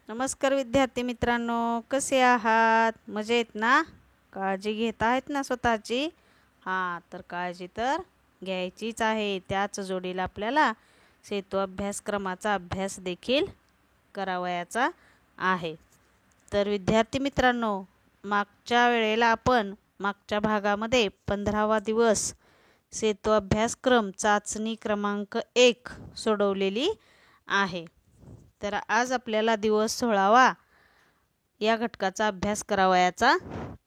नमस्कार विद्यार्थी मित्रांनो, कसे आहात? मजेत ना? काळजी घेत आहेत ना स्वतःची? हां, तर काळजी तर घ्यायचीच आहे. त्याच जोडीला आपल्याला सेतू अभ्यासक्रमाचा अभ्यास देखील करावयाचा आहे. तर विद्यार्थी मित्रांनो, मागच्या वेळेला आपण मागच्या भागामध्ये 15वा दिवस सेतू अभ्यासक्रम चाचणी क्रमांक 1 सोडवलेली आहे. तर आज आपल्याला दिवस 16वा या घटकाचा अभ्यास करावयाचा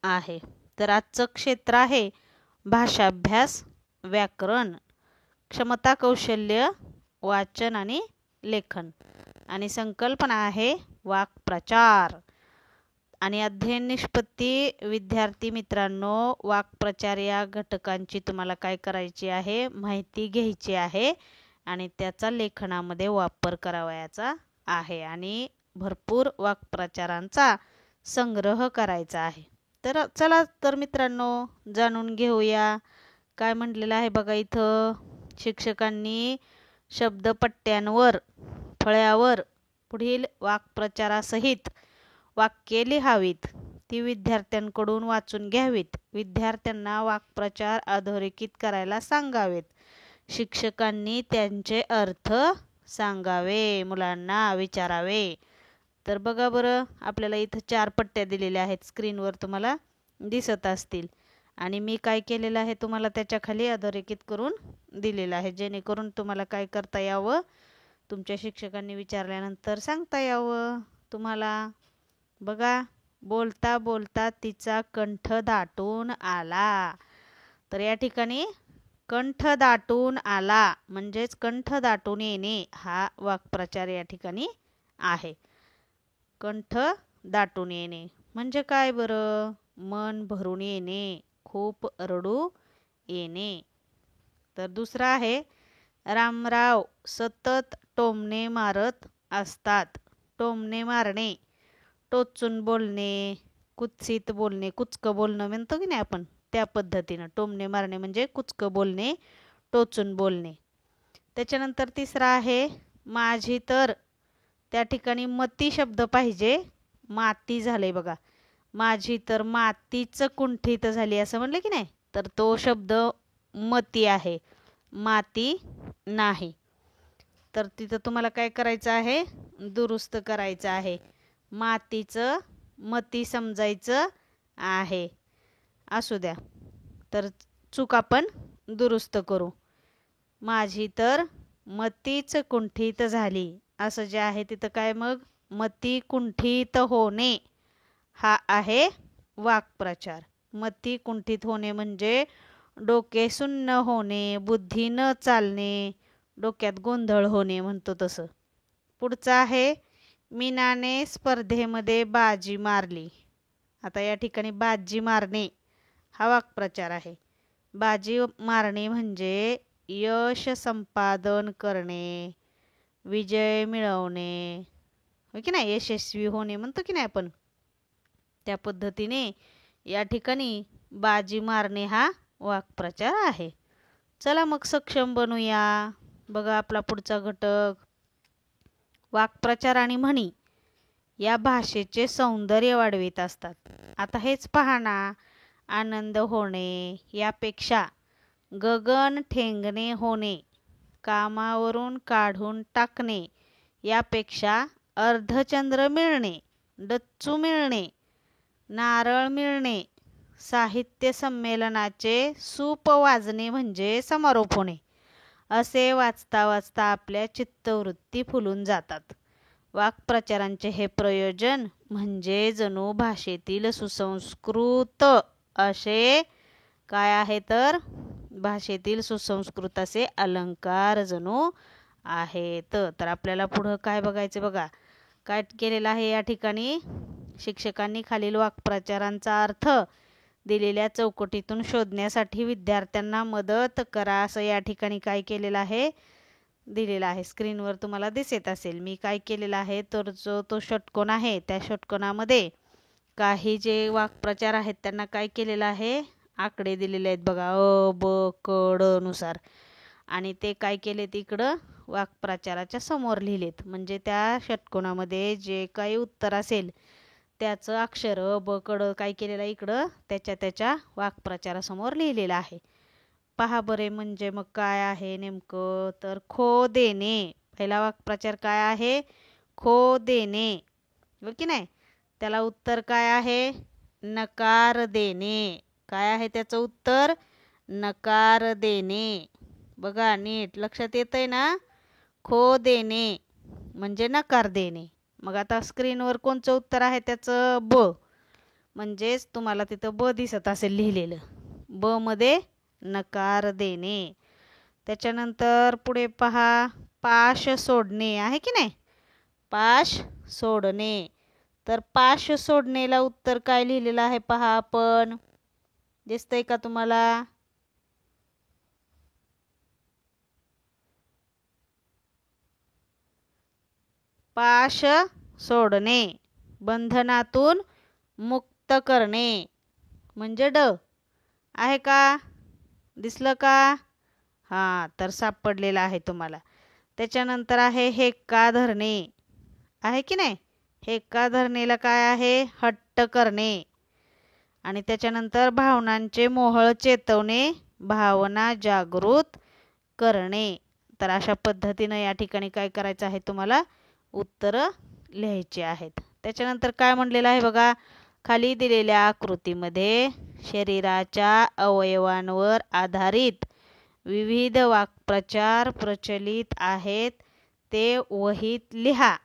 आहे. तर आजचं क्षेत्र आहे भाषाभ्यास, व्याकरण, क्षमता कौशल्य, वाचन आणि लेखन आणि संकल्पना आहे वाक्प्रचार आणि अध्ययन निष्पत्ती. विद्यार्थी मित्रांनो, वाक्प्रचार या घटकांची तुम्हाला काय करायची आहे? माहिती घ्यायची आहे आणि त्याचा लेखनामध्ये वापर करावयाचा आहे आणि भरपूर वाक्प्रचारांचा संग्रह करायचा आहे. तर चला तर मित्रांनो, जाणून घेऊया काय म्हटलेलं आहे बघा. इथं शिक्षकांनी शब्दपट्ट्यांवर फळ्यावर पुढील वाक्प्रचारासहित वाक्ये लिहावीत. ती विद्यार्थ्यांकडून वाचून घ्यावीत. विद्यार्थ्यांना वाक्प्रचार अधोरेखित करायला सांगावेत. शिक्षकांनी त्यांचे अर्थ सांगावे, मुलांना विचारावे. तर बघा बरं, आपल्याला इथं 4 पट्ट्या दिलेल्या आहेत, स्क्रीनवर तुम्हाला दिसत असतील आणि मी काय केलेलं आहे तुम्हाला त्याच्या खाली अधोरेखित करून दिलेलं आहे, जेणेकरून तुम्हाला काय करता यावं, तुमच्या शिक्षकांनी विचारल्यानंतर सांगता यावं तुम्हाला. बघा, बोलता बोलता तिचा कंठ दाटून आला. तर या ठिकाणी कंठ दाटून आला म्हणजेच कंठ दाटून येणे हा वाक्प्रचार या ठिकाणी आहे. कंठ दाटून येणे म्हणजे काय बरं? मन भरून येणे, खूप रडू येणे. तर दुसरा आहे रामराव सतत टोमणे मारत असतात. टोमणे मारणे, टोचून बोलणे, कुत्सित बोलणे, कुचकं बोलणं म्हणतो की नाही आपण, त्या पद्धतीनं टोमणे मारणे म्हणजे कुचकं बोलणे, टोचून बोलणे. त्याच्यानंतर तिसरा आहे माझी तर, त्या ठिकाणी मती शब्द पाहिजे. माती झाले बघा, माझी तर मातीच कुंठित झाली असं म्हणलं की नाही, तर तो शब्द मती आहे, माती नाही. तर तिथं तुम्हाला काय करायचं आहे? दुरुस्त करायचं आहे. मातीचं मती समजायचं आहे. असू द्या, तर चूक आपण दुरुस्त करू. माझी तर मतीच कुंठित झाली असं जे आहे तिथं काय मग? मती कुंठित होणे हा आहे वाक्प्रचार. मती कुंठित होणे म्हणजे डोके सुन्न होणे, बुद्धी न चालणे, डोक्यात गोंधळ होणे म्हणतो तसं. पुढचं आहे मीनाने स्पर्धेमध्ये बाजी मारली. आता या ठिकाणी बाजी मारणे हा वाक्प्रचार आहे. बाजी मारणे म्हणजे यश संपादन करणे, विजय मिळवणे, हो की नाही, यशस्वी होणे म्हणतो की नाही आपण, त्या पद्धतीने या ठिकाणी बाजी मारणे हा वाक्प्रचार आहे. चला मग सक्षम बनूया. बघा आपला पुढचा घटक वाक्प्रचार आणि म्हणी या भाषेचे सौंदर्य वाढवित असतात. आता हेच पहा ना, आनंद होणे यापेक्षा गगन ठेंगणे होणे, कामावरून काढून टाकणे यापेक्षा अर्धचंद्र मिळणे, डच्चू मिळणे, नारळ मिळणे, साहित्य संमेलनाचे सूप वाजणे म्हणजे समारोप होणे असे वाचता वाचता आपल्या चित्तवृत्ती फुलून जातात. वाक्प्रचारांचे हे प्रयोजन म्हणजे जणू भाषेतील सुसंस्कृत असे काय आहे, तर भाषेतील सुसंस्कृत असे अलंकार जणू आहेत. तर आपल्याला पुढं काय बघायचं बघा, काय केलेलं आहे या ठिकाणी शिक्षकांनी खालील वाक्प्रचारांचा अर्थ दिलेल्या चौकटीतून शोधण्यासाठी विद्यार्थ्यांना मदत करा असं या ठिकाणी काय केलेलं आहे, दिलेला आहे. स्क्रीनवर तुम्हाला दिसत असेल. मी काय केलेलं आहे, तर जो तो षटकोन आहे त्या षटकोनामध्ये काही जे वाक्प्रचार आहेत त्यांना काय केलेलं आहे, आकडे दिलेले आहेत बघा, अ ब क ड नुसार, आणि ते काय केले इकडं वाक्प्रचाराच्या समोर लिहिलेत. म्हणजे त्या षटकोनामध्ये जे काही उत्तर असेल त्याचं अक्षर ब कडं काय केलेलं आहे इकडं त्याच्या वाक्प्रचारासमोर लिहिलेलं आहे. पहा बरे म्हणजे मग काय आहे नेमकं तर खो देणे. पहिला वाक्प्रचार काय आहे खो देणे हो की नाही. त्याला उत्तर काय आहे नकार देणे. काय आहे त्याचं उत्तर नकार देणे. बघा नीट लक्षात येतंय ना. खो देणे म्हणजे नकार देणे. मग आता स्क्रीनवर कोणचं उत्तर आहे त्याचं ब. म्हणजेच तुम्हाला तिथं ब दिसत असेल लिहिलेलं. ब मध्ये नकार देणे. त्याच्यानंतर पुढे पहा पाश सोडणे आहे की नाही. पाश सोडणे. तर पाश सोडणेला उत्तर काय लिहिलेलं आहे पहा आपण. दिसतंय का तुम्हाला. पाश सोडणे बंधनातून मुक्त करणे म्हणजे ड आहे का. दिसलं का. हां तर सापडलेलं आहे तुम्हाला. त्याच्यानंतर आहे हेक्का धरणे आहे की नाही. हेक्का धरणेला काय आहे हट्ट करणे. आणि त्याच्यानंतर भावनांचे मोहळ चेतवणे भावना जागृत करणे. तर अशा पद्धतीनं या ठिकाणी काय करायचं आहे तुम्हाला उत्तरं लिहायची आहेत. त्याच्यानंतर काय म्हणलेलं आहे बघा खाली दिलेल्या आकृतीमध्ये शरीराच्या अवयवांवर आधारित विविध वाक्प्रचार प्रचलित आहेत ते वहीत लिहा.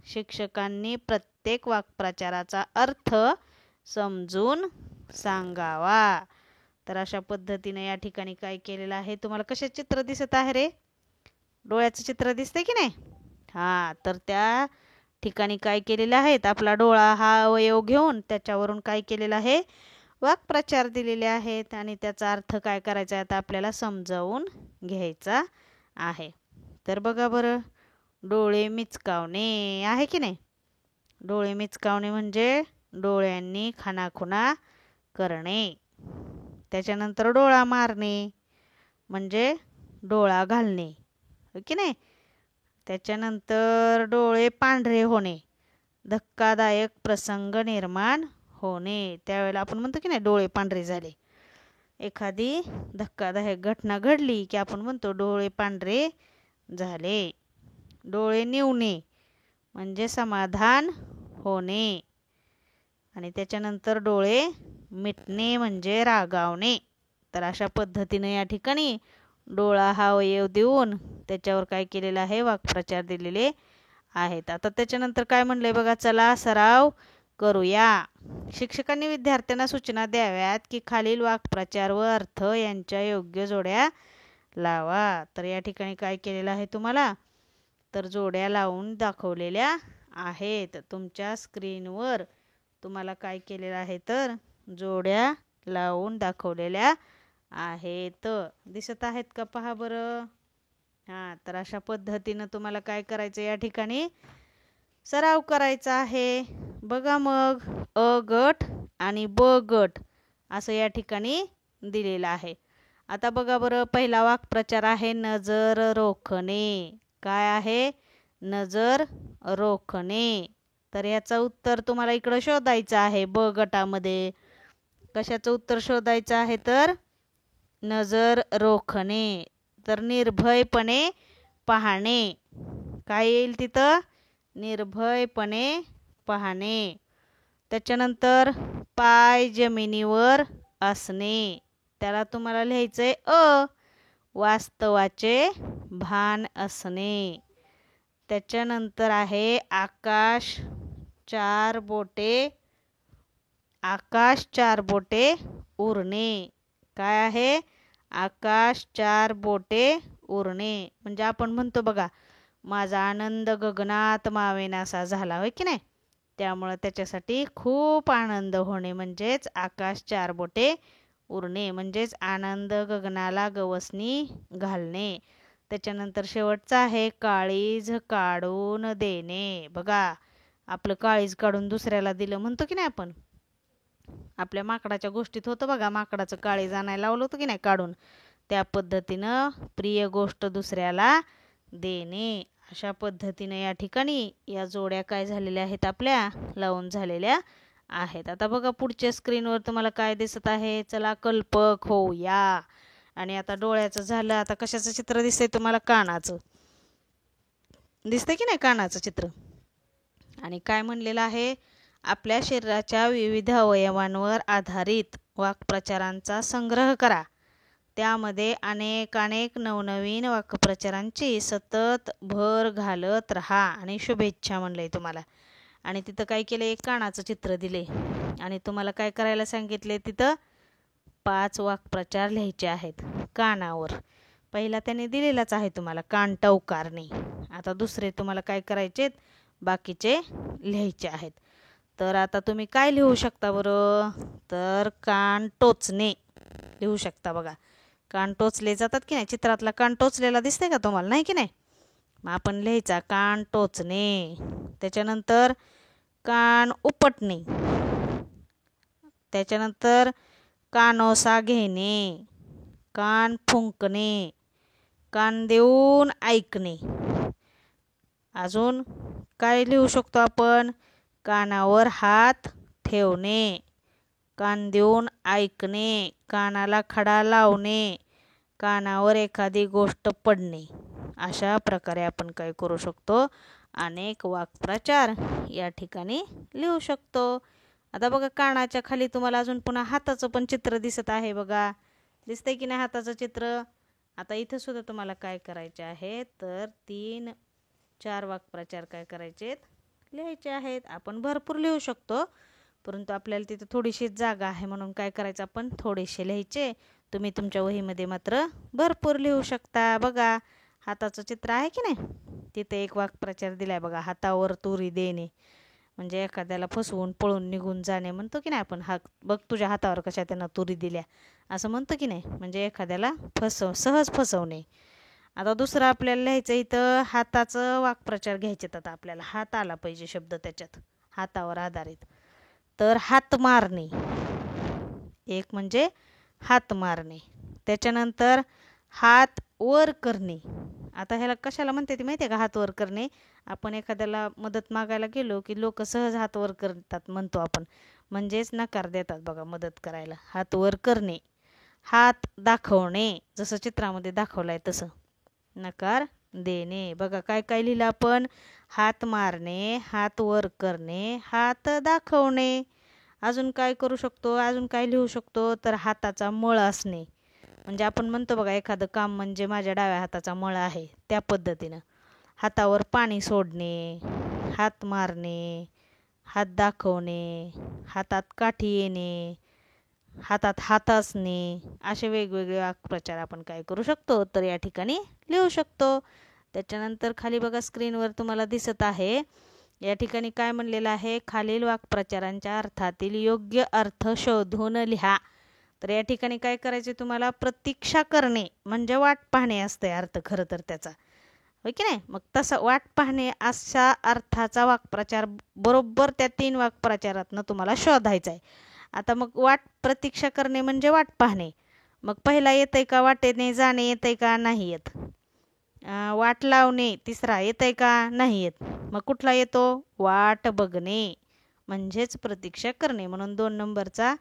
शिक्षकांनी प्रत्येक वाक्प्रचाराचा अर्थ समजून सांगावा. तर अशा पद्धतीने या ठिकाणी काय केलेलं आहे तुम्हाला कशा चित्र दिसत आहे रे. डोळ्याचं चित्र दिसतंय की नाही. हां तर त्या ठिकाणी काय केलेलं आहे आपला डोळा हा अवयव घेऊन त्याच्यावरून काय केलेलं आहे वाक्प्रचार दिलेले आहेत आणि त्याचा अर्थ काय करायचा आहे आता आपल्याला समजावून घ्यायचा आहे. तर बघा बरं डोळे मिचकावणे आहे की नाही. डोळे मिचकावणे म्हणजे डोळ्यांनी खाणाखुणा करणे. त्याच्यानंतर डोळा मारणे म्हणजे डोळा घालणे हो की नाही. त्याच्यानंतर डोळे पांढरे होणे धक्कादायक प्रसंग निर्माण होणे. त्यावेळेला आपण म्हणतो की नाही डोळे पांढरे झाले. एखादी धक्कादायक घटना घडली की आपण म्हणतो डोळे पांढरे झाले. डोळे निवणे म्हणजे समाधान होणे. आणि त्याच्यानंतर डोळे मिटणे म्हणजे रागावणे. तर अशा पद्धतीने या ठिकाणी डोळा हा अवयव देऊन त्याच्यावर काय केलेलं आहे वाक्प्रचार दिलेले आहेत. आता त्याच्यानंतर काय म्हणलंय बघा चला सराव करूया. शिक्षकांनी विद्यार्थ्यांना सूचना द्याव्यात की खालील वाक्प्रचार व अर्थ यांच्या योग्य जोड्या लावा. तर या ठिकाणी काय केलेलं आहे तुम्हाला तर जोड्या लावून दाखवलेल्या आहेत. तुमच्या स्क्रीनवर तुम्हाला काय केलेलं आहे तर जोड्या लावून दाखवलेल्या आहेत. दिसत आहेत का पहा बरं. हां तर अशा पद्धतीनं तुम्हाला काय करायचं या ठिकाणी सराव करायचा आहे. बघा मग अ गट आणि ब गट असं या ठिकाणी दिलेलं आहे. आता बघा बरं पहिला वाक्प्रचार आहे नजर रोखणे. काय आहे नजर रोखणे. तर याचं उत्तर तुम्हाला इकडं शोधायचं आहे ब गटामध्ये. कशाचं उत्तर शोधायचं आहे तर नजर रोखणे. तर निर्भयपणे पाहणे. काय येईल तिथं निर्भयपणे पाहणे. त्याच्यानंतर पाय जमिनीवर असणे. त्याला तुम्हाला लिहायचंय अ वास्तवाचे भान असणे. त्याच्यानंतर आहे आकाश चार बोटे उरणे. काय आहे आकाश चार बोटे उरणे म्हणजे आपण म्हणतो बघा माझा आनंद गगनात मावेनासा झाला होय की नाही. त्यामुळे त्याच्यासाठी खूप आनंद होणे म्हणजेच आकाश चार बोटे उरणे म्हणजेच आनंद गगनाला गवसणी घालणे. त्याच्यानंतर शेवटचा आहे काळीज काढून देणे. बघा आपलं काळीज काढून दुसऱ्याला दिलं म्हणतो की नाही आपण. आपल्या माकडाच्या गोष्टीत होतं बघा माकडाचं काळीज आणायला लावलं होतं की नाही काढून. त्या पद्धतीनं प्रिय गोष्ट दुसऱ्याला देणे. अशा पद्धतीने या ठिकाणी या जोड्या काय झालेल्या आहेत आपल्या लावून झालेल्या आहेत. आता बघा पुढच्या स्क्रीनवर तुम्हाला काय दिसत आहे. चला कल्पक होऊया. आणि आता डोळ्याचं झालं. आता कशाचं चित्र दिसतंय तुम्हाला? कानाचं दिसतंय की नाही? कानाचं चित्र. आणि काय म्हणलेलं आहे? आपल्या शरीराच्या विविध अवयवांवर आधारित वाक्प्रचारांचा संग्रह करा. त्यामध्ये अनेक नवनवीन वाक्प्रचारांची सतत भर घालत राहा. आणि शुभेच्छा म्हणलंय तुम्हाला. आणि तिथं काय केलं? एक कानाचं चित्र दिले आणि तुम्हाला काय करायला सांगितले? तिथं 5 वाक्प्रचार लिहायचे आहेत कानावर. पहिला त्याने दिलेलाच आहे तुम्हाला, कान टवकारणे. आता दुसरे तुम्हाला काय करायचे? बाकीचे लिहायचे आहेत. तर आता तुम्ही काय लिहू शकता बरं? तर कान टोचणे लिहू शकता. बघा कान टोचले जातात की नाही? चित्रातला कान टोचलेला दिसतंय का तुम्हाला? नाही की नाही? मग आपण लिहायचा कान टोचणे. त्याच्यानंतर कान उपटणे. त्याच्यानंतर कानोसा घेणे, कान फुंकणे, कान देऊन ऐकणे. अजून काय लिहू शकतो आपण? कानावर हात ठेवणे, कान देऊन ऐकणे, कानाला खडा लावणे, कानावर एखादी गोष्ट पडणे. अशा प्रकारे आपण काय करू शकतो? अनेक वाक्प्रचार या ठिकाणी लिहू शकतो. आता बघा कानाच्या खाली तुम्हाला अजून पुन्हा हाताचं पण चित्र दिसत आहे. बघा दिसतंय की नाही हाताचं चित्र? आता इथं सुद्धा तुम्हाला काय करायचे आहे? तर 3-4 वाक्प्रचार काय करायचे? लिहायचे आहेत. आपण भरपूर लिहू शकतो, परंतु आपल्याला तिथे थोडीशी जागा आहे म्हणून काय करायचं? आपण थोडेसे लिहायचे. तुम्ही तुमच्या वहीमध्ये मात्र भरपूर लिहू शकता. बघा हाताचं चित्र आहे की नाही? तिथे एक वाक्प्रचार दिलाय बघा, हातावर तुरी देणे. म्हणजे एखाद्याला फसवून पळून निघून जाणे म्हणतो की नाही आपण? बघ तुझ्या हातावर कशा त्यानं तुरी दिल्या असं म्हणतो की नाही? म्हणजे एखाद्याला सहज फसवणे. आता दुसरं आपल्याला लिहायचं इथं हाताचं वाक्प्रचार घ्यायचे. आता आपल्याला हात आला पाहिजे शब्द त्याच्यात, हातावर आधारित. तर हात मारणे एक म्हणजे हात मारणे. त्याच्यानंतर हात वर करणे. आता ह्याला कशाला म्हणते ती माहिती आहे का? हात वर करणे. आपण एखाद्याला मदत मागायला गेलो की लोक सहज हात वर करतात म्हणतो आपण, म्हणजेच नकार देतात बघा मदत करायला. हात वर करणे. हात दाखवणे, जसं चित्रामध्ये दाखवलाय तसं नकार देणे. बघा काय काय लिहिलं आपण? हात मारणे, हात वर करणे, हात दाखवणे. अजून काय करू शकतो? अजून काय लिहू शकतो? तर हाताचा मळ असणे. म्हणजे आपण म्हणतो बघा एखादं काम म्हणजे माझ्या डाव्या हाताचा मळ आहे, त्या पद्धतीनं. हातावर पाणी सोडणे, हात मारणे, हात दाखवणे, हातात काठी येणे, हातात हात असणे. असे वेगवेगळे वाक्प्रचार आपण काय करू शकतो? तर या ठिकाणी लिहू शकतो. त्याच्यानंतर खाली बघा स्क्रीनवर तुम्हाला दिसत आहे, या ठिकाणी काय म्हणलेलं आहे? खालील वाक्प्रचारांच्या अर्थातील योग्य अर्थ शोधून लिहा. तर या ठिकाणी काय करायचे तुम्हाला? प्रतीक्षा करणे म्हणजे वाट पाहणे असते अर्थ खरं तर त्याचा, होय की नाही? मग तसं वाट पाहणे अशा अर्थाचा वाक्प्रचार बरोबर त्या 3 वाक्प्रचारातनं तुम्हाला शोधायचा आहे. आता मग प्रतीक्षा करणे म्हणजे वाट पाहणे. मग पहिला येतंय का? वाटेने जाणे येतंय का? नाही येत. वाट लावणे तिसरा येतंय का? नाही येत. मग कुठला येतो? वाट बघणे म्हणजेच प्रतीक्षा करणे. म्हणून 2 नंबरचा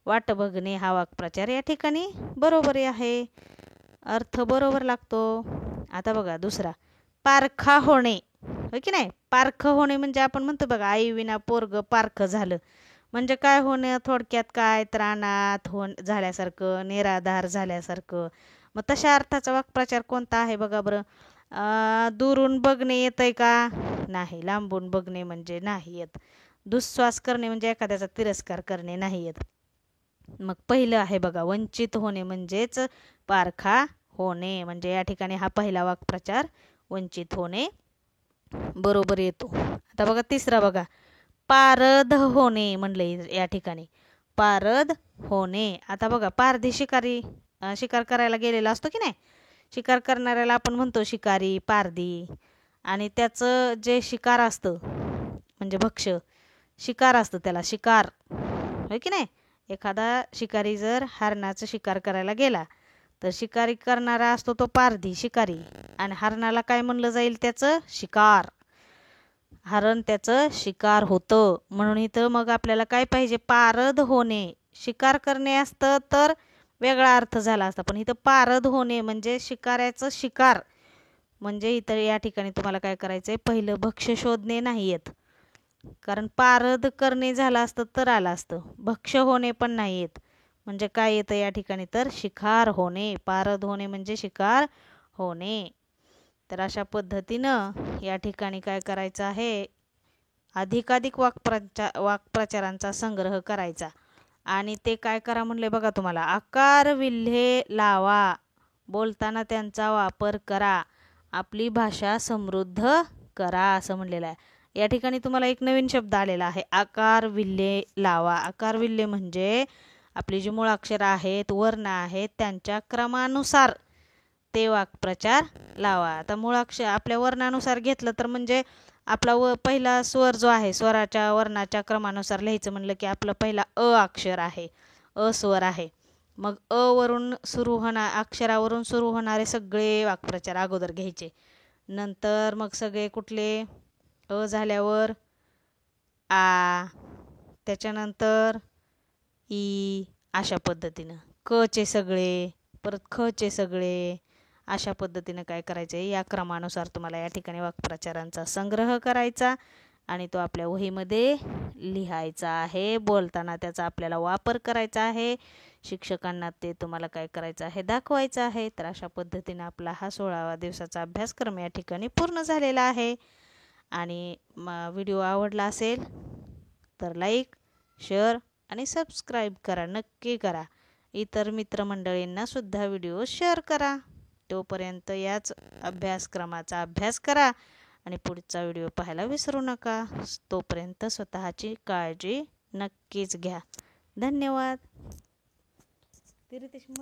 वाट बघणे हा वाक्प्रचार या ठिकाणी बरोबर आहे. अर्थ बरोबर लागतो. आता बघा दुसरा, पारखा होणे, होय की नाही? पारखं होणे म्हणजे आपण म्हणतो बघा, आई विना पोरग पारखं झालं. म्हणजे काय होणं? थोडक्यात काय? तर अनाथ झाल्यासारखं, निराधार झाल्यासारखं. मग तशा अर्थाचा वाक्प्रचार कोणता आहे बघा बरं? दुरून बघणे येतंय का? नाही. लांबून बघणे म्हणजे नाही येत. दुःश्वास करणे म्हणजे एखाद्याचा तिरस्कार करणे नाही येत. मग पहिलं आहे बघा, वंचित होणे म्हणजेच पारखा होणे. म्हणजे या ठिकाणी हा पहिला वाक्प्रचार वंचित होणे बरोबर येतो. आता बघा तिसरा बघा, पारद होणे म्हणले या ठिकाणी. पारद होणे. आता बघा पारधी शिकारी शिकार करायला गेलेला असतो की नाही? शिकार करणाऱ्याला आपण म्हणतो शिकारी, पारधी. आणि त्याचं जे शिकार असतं म्हणजे भक्ष्य शिकार असतं त्याला शिकार, होय की नाही? एखादा शिकारी जर हरणाचं शिकार करायला गेला तर शिकारी करणारा असतो तो पारधी शिकारी, आणि हरणाला काय म्हणलं जाईल? त्याचं शिकार. हरण त्याचं शिकार होतं. म्हणून इथं मग आपल्याला काय पाहिजे? पारद होणे. शिकार करणे असतं तर वेगळा अर्थ झाला असता, पण इथं पारद होणे म्हणजे शिकाऱ्याचं शिकार. म्हणजे इथं या ठिकाणी तुम्हाला काय करायचं आहे? पहिलं भक्ष्य शोधणे नाही येत, कारण पारद करणे झालं असतं तर आलं असतं. भक्ष्य होणे पण नाही येत. म्हणजे काय येतं या ठिकाणी? तर शिकार होणे. पारद होणे म्हणजे शिकार होणे. तर अशा पद्धतीनं या ठिकाणी काय करायचं आहे? अधिकाधिक वाक्प्रचारांचा संग्रह करायचा. आणि ते काय करा म्हणले बघा तुम्हाला? आकार विल्हे लावा, बोलताना त्यांचा वापर करा, आपली भाषा समृद्ध करा, असं म्हणलेलं आहे. या ठिकाणी तुम्हाला एक नवीन शब्द आलेला आहे, आकार विल्हे लावा. आकार विल्हे म्हणजे आपली जी मूळाक्षर आहेत, वर्ण आहेत, त्यांच्या क्रमानुसार ते वाक्प्रचार लावा. आता मूळाक्षर आपल्या वर्णानुसार घेतलं तर म्हणजे आपला पहिला स्वर जो आहे, स्वराच्या वर्णाच्या क्रमानुसार लिहायचं म्हणलं की आपलं पहिला अ अक्षर आहे, अ स्वर आहे. मग अ वरून सुरू अक्षरावरून सुरू होणारे सगळे वाक्प्रचार अगोदर घ्यायचे. नंतर मग सगळे कुठले? अ झाल्यावर आ, त्याच्यानंतर ई, अशा पद्धतीनं क चे सगळे, परत ख चे सगळे, अशा पद्धतीनं काय करायचं आहे? या क्रमानुसार तुम्हाला या ठिकाणी वाक्प्रचारांचा संग्रह करायचा आणि तो आपल्या वहीमध्ये लिहायचा आहे. बोलताना त्याचा आपल्याला वापर करायचा आहे. शिक्षकांना ते तुम्हाला काय करायचं आहे? दाखवायचं आहे. तर अशा पद्धतीने आपला हा 16व्या दिवसाचा अभ्यासक्रम या ठिकाणी पूर्ण झालेला आहे. आणि व्हिडिओ आवडला असेल तर लाईक, शेअर आणि सबस्क्राईब करा, नक्की करा. इतर मित्रमंडळींना सुद्धा व्हिडिओ शेअर करा. तोपर्यंत याच अभ्यासक्रमाचा अभ्यास करा आणि पुढचा व्हिडिओ पाहायला विसरू नका. तोपर्यंत स्वतःची काळजी नक्कीच घ्या. धन्यवाद.